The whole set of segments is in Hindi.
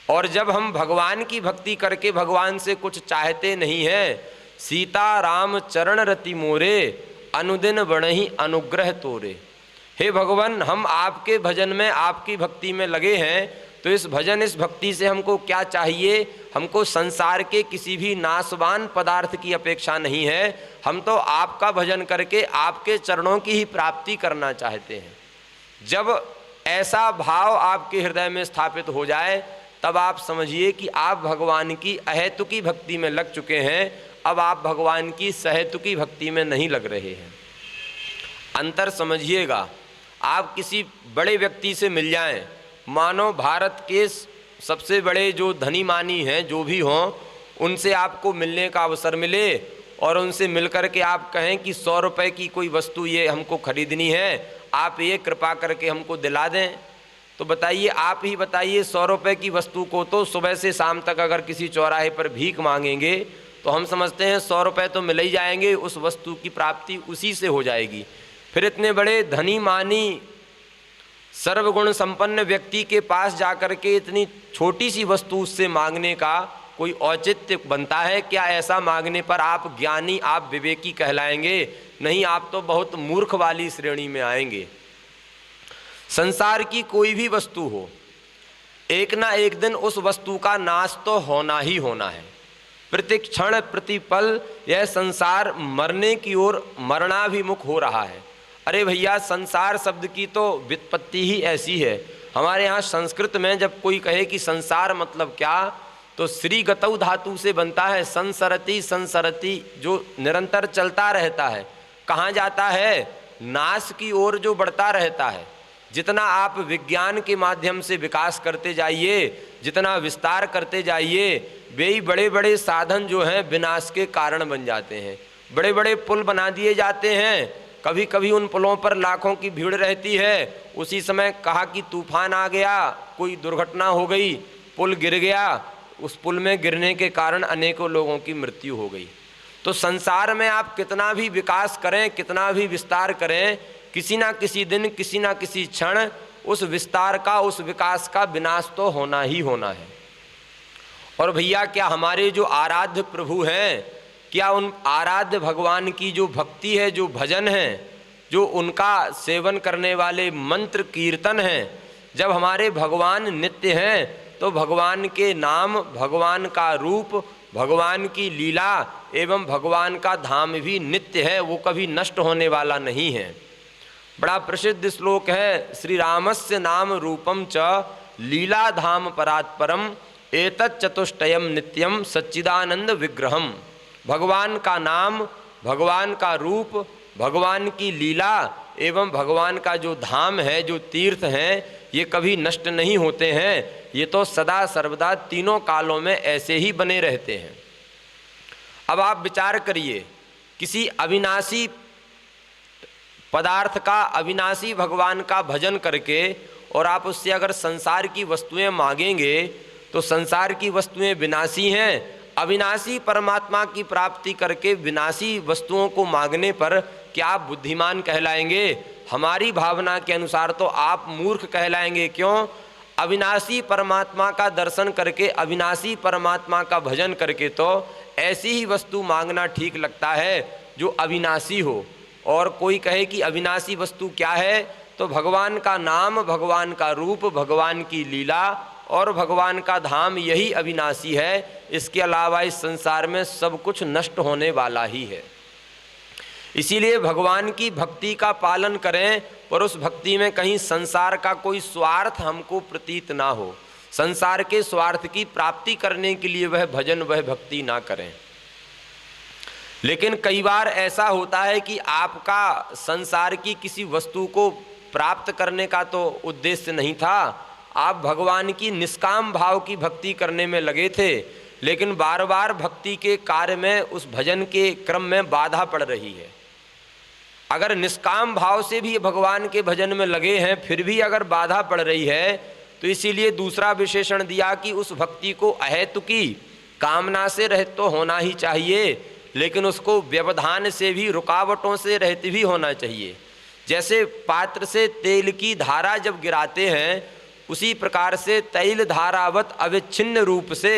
और जब हम भगवान की भक्ति करके भगवान से कुछ चाहते नहीं हैं, सीता राम चरण रति मोरे, अनुदिन बणहि अनुग्रह तोरे। हे भगवान, हम आपके भजन में, आपकी भक्ति में लगे हैं, तो इस भजन, इस भक्ति से हमको क्या चाहिए? हमको संसार के किसी भी नाशवान पदार्थ की अपेक्षा नहीं है। हम तो आपका भजन करके आपके चरणों की ही प्राप्ति करना चाहते हैं। जब ऐसा भाव आपके हृदय में स्थापित हो जाए, तब आप समझिए कि आप भगवान की अहेतुकी भक्ति में लग चुके हैं। अब आप भगवान की सहेतुकी भक्ति में नहीं लग रहे हैं। अंतर समझिएगा। आप किसी बड़े व्यक्ति से मिल जाएं, मानो भारत के सबसे बड़े जो धनी मानी हैं, जो भी हों, उनसे आपको मिलने का अवसर मिले और उनसे मिलकर के आप कहें कि 100 रुपये की कोई वस्तु ये हमको खरीदनी है, आप ये कृपा करके हमको दिला दें। तो बताइए, आप ही बताइए, 100 रुपये की वस्तु को तो सुबह से शाम तक अगर किसी चौराहे पर भीख मांगेंगे तो हम समझते हैं 100 रुपये तो मिल ही जाएंगे, उस वस्तु की प्राप्ति उसी से हो जाएगी। फिर इतने बड़े धनी मानी सर्वगुण संपन्न व्यक्ति के पास जाकर के इतनी छोटी सी वस्तु उससे मांगने का कोई औचित्य बनता है क्या? ऐसा मांगने पर आप ज्ञानी, आप विवेकी कहलाएंगे? नहीं, आप तो बहुत मूर्ख वाली श्रेणी में आएंगे। संसार की कोई भी वस्तु हो, एक ना एक दिन उस वस्तु का नाश तो होना ही होना है। प्रति क्षण प्रतिपल यह संसार मरने की ओर, मरणाभिमुख हो रहा है। अरे भैया, संसार शब्द की तो व्युत्पत्ति ही ऐसी है। हमारे यहाँ संस्कृत में जब कोई कहे कि संसार मतलब क्या, तो श्री गतौ धातु से बनता है। संसरति, संसरति, जो निरंतर चलता रहता है। कहाँ जाता है? नाश की ओर जो बढ़ता रहता है। जितना आप विज्ञान के माध्यम से विकास करते जाइए, जितना विस्तार करते जाइए, वे ही बड़े बड़े साधन जो हैं विनाश के कारण बन जाते हैं। बड़े बड़े पुल बना दिए जाते हैं, कभी कभी उन पुलों पर लाखों की भीड़ रहती है। उसी समय कहा कि तूफान आ गया, कोई दुर्घटना हो गई, पुल गिर गया, उस पुल में गिरने के कारण अनेकों लोगों की मृत्यु हो गई। तो संसार में आप कितना भी विकास करें, कितना भी विस्तार करें, किसी ना किसी दिन, किसी ना किसी क्षण उस विस्तार का, उस विकास का विनाश तो होना ही होना है। और भैया, क्या हमारे जो आराध्य प्रभु हैं, क्या उन आराध्य भगवान की जो भक्ति है, जो भजन है, जो उनका सेवन करने वाले मंत्र कीर्तन हैं, जब हमारे भगवान नित्य हैं, तो भगवान के नाम, भगवान का रूप, भगवान की लीला एवं भगवान का धाम भी नित्य है, वो कभी नष्ट होने वाला नहीं है। बड़ा प्रसिद्ध श्लोक है, श्री रामस्य नाम रूपम च लीला धाम परात्परम एतत् चतुष्टयम नित्यम सच्चिदानंद विग्रहम। भगवान का नाम, भगवान का रूप, भगवान की लीला एवं भगवान का जो धाम है, जो तीर्थ हैं, ये कभी नष्ट नहीं होते हैं। ये तो सदा सर्वदा तीनों कालों में ऐसे ही बने रहते हैं। अब आप विचार करिए, किसी अविनाशी पदार्थ का, अविनाशी भगवान का भजन करके और आप उससे अगर संसार की वस्तुएं मांगेंगे, तो संसार की वस्तुएं विनाशी हैं। अविनाशी परमात्मा की प्राप्ति करके विनाशी वस्तुओं को मांगने पर क्या आप बुद्धिमान कहलाएंगे? हमारी भावना के अनुसार तो आप मूर्ख कहलाएंगे। क्यों? अविनाशी परमात्मा का दर्शन करके, अविनाशी परमात्मा का भजन करके तो ऐसी ही वस्तु मांगना ठीक लगता है जो अविनाशी हो। और कोई कहे कि अविनाशी वस्तु क्या है, तो भगवान का नाम, भगवान का रूप, भगवान की लीला और भगवान का धाम, यही अविनाशी है। इसके अलावा इस संसार में सब कुछ नष्ट होने वाला ही है। इसीलिए भगवान की भक्ति का पालन करें, पर उस भक्ति में कहीं संसार का कोई स्वार्थ हमको प्रतीत ना हो। संसार के स्वार्थ की प्राप्ति करने के लिए वह भजन, वह भक्ति ना करें। लेकिन कई बार ऐसा होता है कि आपका संसार की किसी वस्तु को प्राप्त करने का तो उद्देश्य नहीं था, आप भगवान की निष्काम भाव की भक्ति करने में लगे थे, लेकिन बार बार भक्ति के कार्य में, उस भजन के क्रम में बाधा पड़ रही है। अगर निष्काम भाव से भी भगवान के भजन में लगे हैं, फिर भी अगर बाधा पड़ रही है, तो इसीलिए दूसरा विशेषण दिया कि उस भक्ति को अहेतुकी कामना से रहित तो होना ही चाहिए, लेकिन उसको व्यवधान से भी, रुकावटों से रहित भी होना चाहिए। जैसे पात्र से तेल की धारा जब गिराते हैं, उसी प्रकार से तैल धारावत अविच्छिन्न रूप से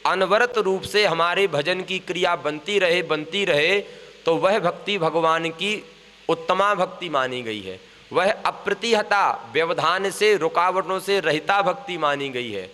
अनवरत रूप से हमारे भजन की क्रिया बनती रहे तो वह भक्ति भगवान की उत्तमा भक्ति मानी गई है। वह अप्रतिहता व्यवधान से रुकावटों से रहिता भक्ति मानी गई है।